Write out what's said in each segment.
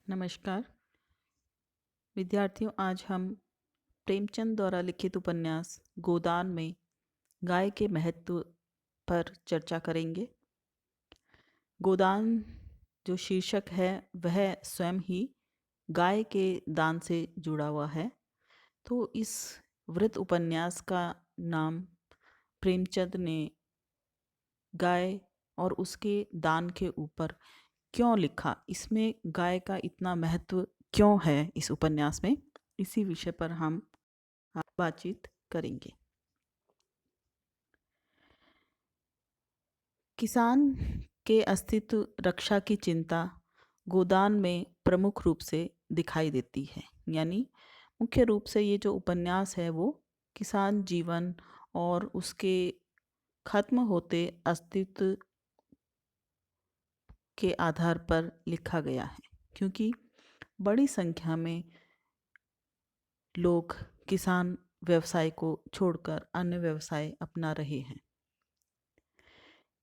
नमस्कार विद्यार्थियों, आज हम प्रेमचंद द्वारा लिखित उपन्यास गोदान में गाय के महत्व पर चर्चा करेंगे। गोदान जो शीर्षक है वह स्वयं ही गाय के दान से जुड़ा हुआ है। तो इस वृत्त उपन्यास का नाम प्रेमचंद ने गाय और उसके दान के ऊपर क्यों लिखा, इसमें गाय का इतना महत्व क्यों है इस उपन्यास में, इसी विषय पर हम बातचीत करेंगे। किसान के अस्तित्व रक्षा की चिंता गोदान में प्रमुख रूप से दिखाई देती है। यानी मुख्य रूप से ये जो उपन्यास है वो किसान जीवन और उसके खत्म होते अस्तित्व के आधार पर लिखा गया है, क्योंकि बड़ी संख्या में लोग किसान व्यवसाय को छोड़कर अन्य व्यवसाय अपना रहे हैं।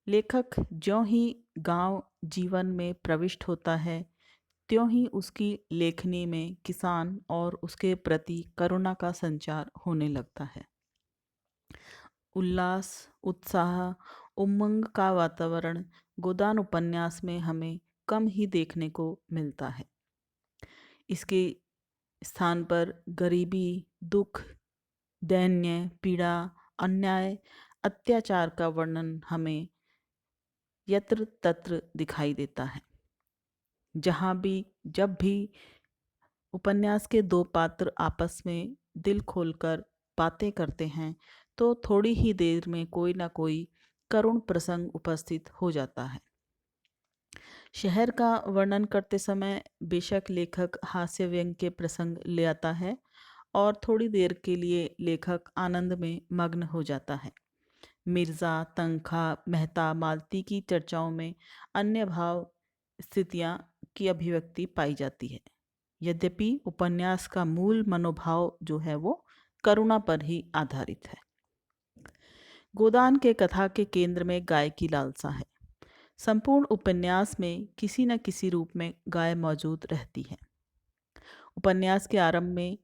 लेखक ज्यों ही गांव जीवन में प्रविष्ट होता है त्यों ही उसकी लेखनी में किसान और उसके प्रति करुणा का संचार होने लगता है। उल्लास, उत्साह, उमंग का वातावरण गोदान उपन्यास में हमें कम ही देखने को मिलता है। इसके स्थान पर गरीबी, दुख, दैन्य, पीड़ा, अन्याय, अत्याचार का वर्णन हमें यत्र तत्र दिखाई देता है। जहाँ भी जब भी उपन्यास के दो पात्र आपस में दिल खोलकर बातें करते हैं तो थोड़ी ही देर में कोई ना कोई करुण प्रसंग उपस्थित हो जाता है। शहर का वर्णन करते समय बेशक लेखक हास्य व्यंग के प्रसंग ले आता है और थोड़ी देर के लिए लेखक आनंद में मग्न हो जाता है। मिर्ज़ा, तनख्वाह, मेहता, मालती की चर्चाओं में अन्य भाव स्थितियाँ की अभिव्यक्ति पाई जाती है। यद्यपि उपन्यास का मूल मनोभाव जो है वो करुणा पर ही आधारित है। गोदान के कथा के केंद्र में गाय की लालसा है। संपूर्ण उपन्यास में किसी न किसी रूप में गाय मौजूद रहती है। उपन्यास के आरंभ में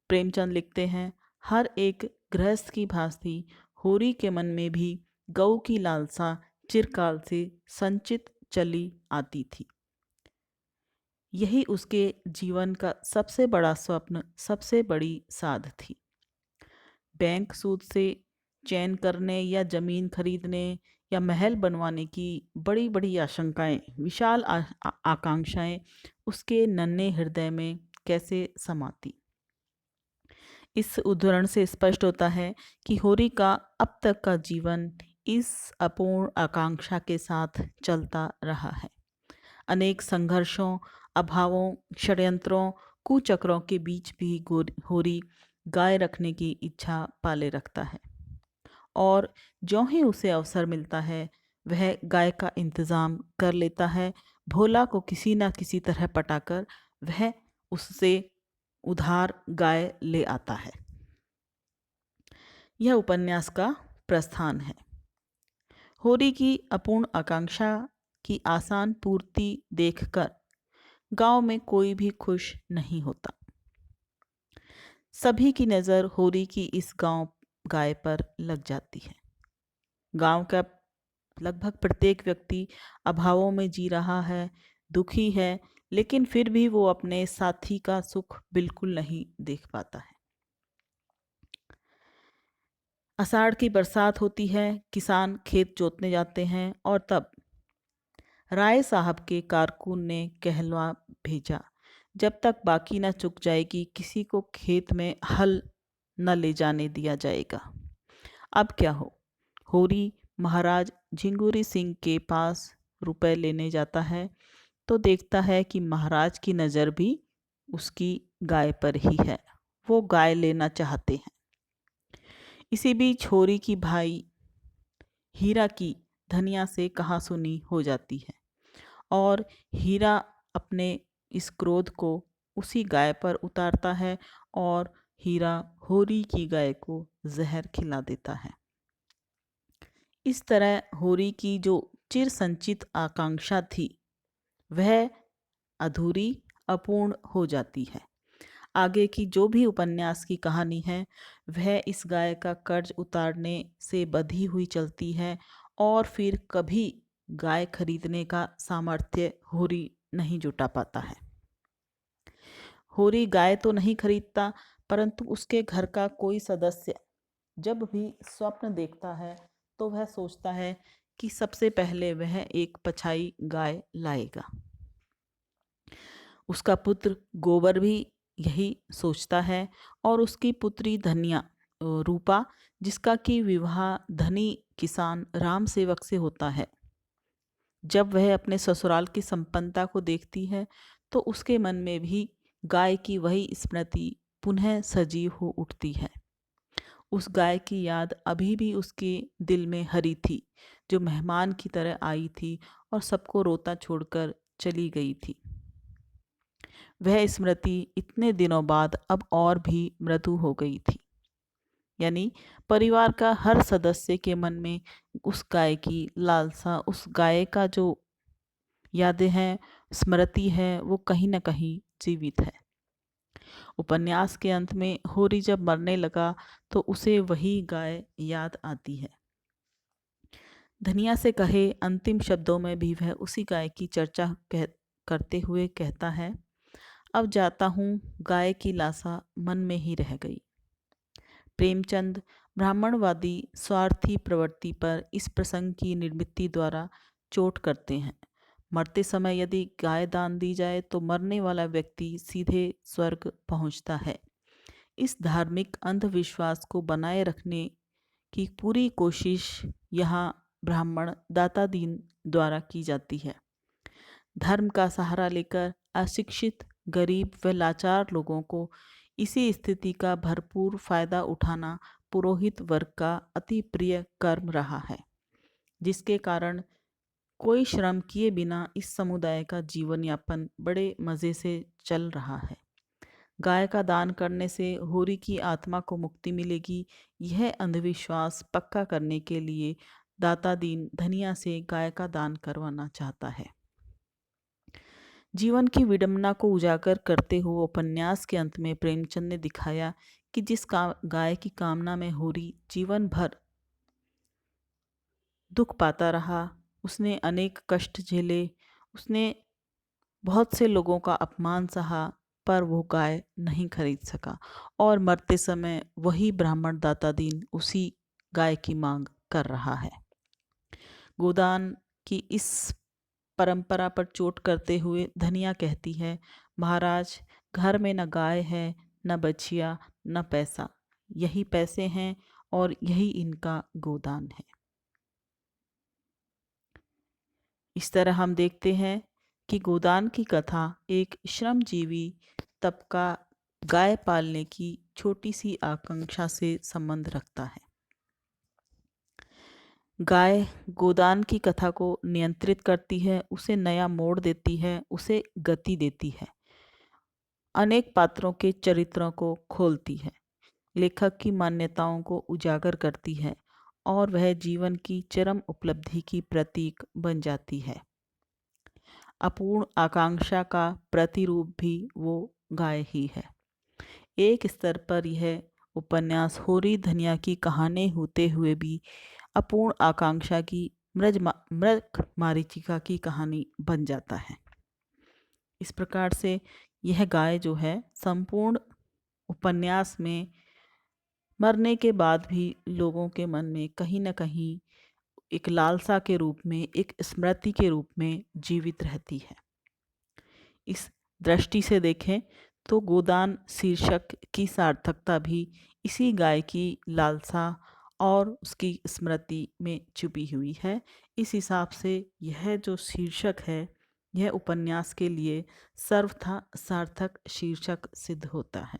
प्रेमचंद लिखते हैं, हर एक गृहस्थ की भांति होरी के मन में भी गऊ की लालसा चिरकाल से संचित चली आती थी। यही उसके जीवन का सबसे बड़ा स्वप्न, सबसे बड़ी साध थी। बैंक सूद से चैन करने या जमीन खरीदने या महल बनवाने की बड़ी बड़ी आशंकाएं, विशाल आकांक्षाएं उसके नन्हे हृदय में कैसे समाती। इस उदाहरण से स्पष्ट होता है कि होरी का अब तक का जीवन इस अपूर्ण आकांक्षा के साथ चलता रहा है। अनेक संघर्षों, अभावों, षड्यंत्रों, कुचक्रों के बीच भी होरी गाय रखने की इच्छा पाले रखता है और ज्यों ही उसे अवसर मिलता है वह गाय का इंतजाम कर लेता है। भोला को किसी न किसी तरह पटाकर वह उससे उधार गाय ले आता है। यह उपन्यास का प्रस्थान है। होरी की अपूर्ण आकांक्षा की आसान पूर्ति देखकर गांव में कोई भी खुश नहीं होता। सभी की नज़र होरी की इस गाय पर लग जाती है। गांव का लगभग प्रत्येक व्यक्ति अभावों में जी रहा है, दुखी है, लेकिन फिर भी वो अपने साथी का सुख बिल्कुल नहीं देख पाता है। आषाढ़ की बरसात होती है, किसान खेत जोतने जाते हैं और तब राय साहब के कारकुन ने कहलवा भेजा, जब तक बाकी न चुक जाएगी किसी को खेत में हल न ले जाने दिया जाएगा। अब क्या हो? होरी महाराज झिंगुरी सिंह के पास रुपए लेने जाता है तो देखता है कि महाराज की नज़र भी उसकी गाय पर ही है। वो गाय लेना चाहते हैं। इसी बीच होरी की भाई हीरा की धनिया से कहासुनी हो जाती है और हीरा अपने इस क्रोध को उसी गाय पर उतारता है और हीरा होरी की गाय को जहर खिला देता है। इस तरह होरी की जो चिर संचित आकांक्षा थी वह अधूरी, अपूर्ण हो जाती है। आगे की जो भी उपन्यास की कहानी है वह इस गाय का कर्ज उतारने से बंधी हुई चलती है और फिर कभी गाय खरीदने का सामर्थ्य होरी नहीं जुटा पाता है। होरी गाय तो नहीं खरीदता, परंतु उसके घर का कोई सदस्य जब भी स्वप्न देखता है तो वह सोचता है कि सबसे पहले वह एक पछाई गाय लाएगा। उसका पुत्र गोबर भी यही सोचता है और उसकी पुत्री रूपा, जिसका कि विवाह धनी किसान राम सेवक से होता है, जब वह अपने ससुराल की संपन्नता को देखती है तो उसके मन में भी गाय की वही स्मृति पुनः सजीव हो उठती है। उस गाय की याद अभी भी उसके दिल में हरी थी, जो मेहमान की तरह आई थी और सबको रोता छोड़कर चली गई थी। वह स्मृति इतने दिनों बाद अब और भी मृदु हो गई थी। यानी परिवार का हर सदस्य के मन में उस गाय की लालसा, उस गाय का जो यादें हैं, स्मृति है, वो कहीं ना कहीं जीवित है। उपन्यास के अंत में होरी जब मरने लगा तो उसे वही गाय याद आती है। धनिया से कहे अंतिम शब्दों में भी वह उसी गाय की चर्चा करते हुए कहता है, अब जाता हूँ, गाय की लाशा मन में ही रह गई। प्रेमचंद ब्राह्मणवादी स्वार्थी प्रवृत्ति पर इस प्रसंग की निर्मिती द्वारा चोट करते हैं। मरते समय यदि गाय दान दी जाए तो मरने वाला व्यक्ति सीधे स्वर्ग पहुंचता है। इस धार्मिक अंधविश्वास को बनाए रखने की पूरी कोशिश यहाँ ब्राह्मण दाता दीन द्वारा की जाती है। धर्म का सहारा लेकर अशिक्षित, गरीब व लाचार लोगों को इसी स्थिति का भरपूर फायदा उठाना पुरोहित वर्ग का अति प्रिय कर्म रहा है, जिसके कारण कोई श्रम किए बिना इस समुदाय का जीवन यापन बड़े मज़े से चल रहा है। गाय का दान करने से होरी की आत्मा को मुक्ति मिलेगी, यह अंधविश्वास पक्का करने के लिए दाता दीन धनिया से गाय का दान करवाना चाहता है। जीवन की विडंबना को उजागर करते हुए उपन्यास के अंत में प्रेमचंद ने दिखाया कि जिस गाय की कामना में होरी जीवन भर दुख पाता रहा, उसने अनेक कष्ट झेले, उसने बहुत से लोगों का अपमान सहा, पर वो गाय नहीं खरीद सका और मरते समय वही ब्राह्मण दाता दीन उसी गाय की मांग कर रहा है। गोदान की इस परंपरा पर चोट करते हुए धनिया कहती है, महाराज, घर में न गाय है, न बछिया, न पैसा, यही पैसे हैं और यही इनका गोदान है। इस तरह हम देखते हैं कि गोदान की कथा एक श्रमजीवी तबका गाय पालने की छोटी सी आकांक्षा से संबंध रखता है। गाय गोदान की कथा को नियंत्रित करती है, उसे नया मोड़ देती है, उसे गति देती है, अनेक पात्रों के चरित्रों को खोलती है, लेखक की मान्यताओं को उजागर करती है और वह जीवन की चरम उपलब्धि की प्रतीक बन जाती है। अपूर्ण आकांक्षा का प्रतिरूप भी वो गाय ही है। एक स्तर पर यह उपन्यास होरी धनिया की कहानी होते हुए भी अपूर्ण आकांक्षा की मृग मारीचिका की कहानी बन जाता है। इस प्रकार से यह गाय जो है संपूर्ण उपन्यास में मरने के बाद भी लोगों के मन में कहीं न कहीं एक लालसा के रूप में, एक स्मृति के रूप में जीवित रहती है। इस दृष्टि से देखें तो गोदान शीर्षक की सार्थकता भी इसी गाय की लालसा और उसकी स्मृति में छुपी हुई है। इस हिसाब से यह जो शीर्षक है, यह उपन्यास के लिए सर्वथा सार्थक शीर्षक सिद्ध होता है।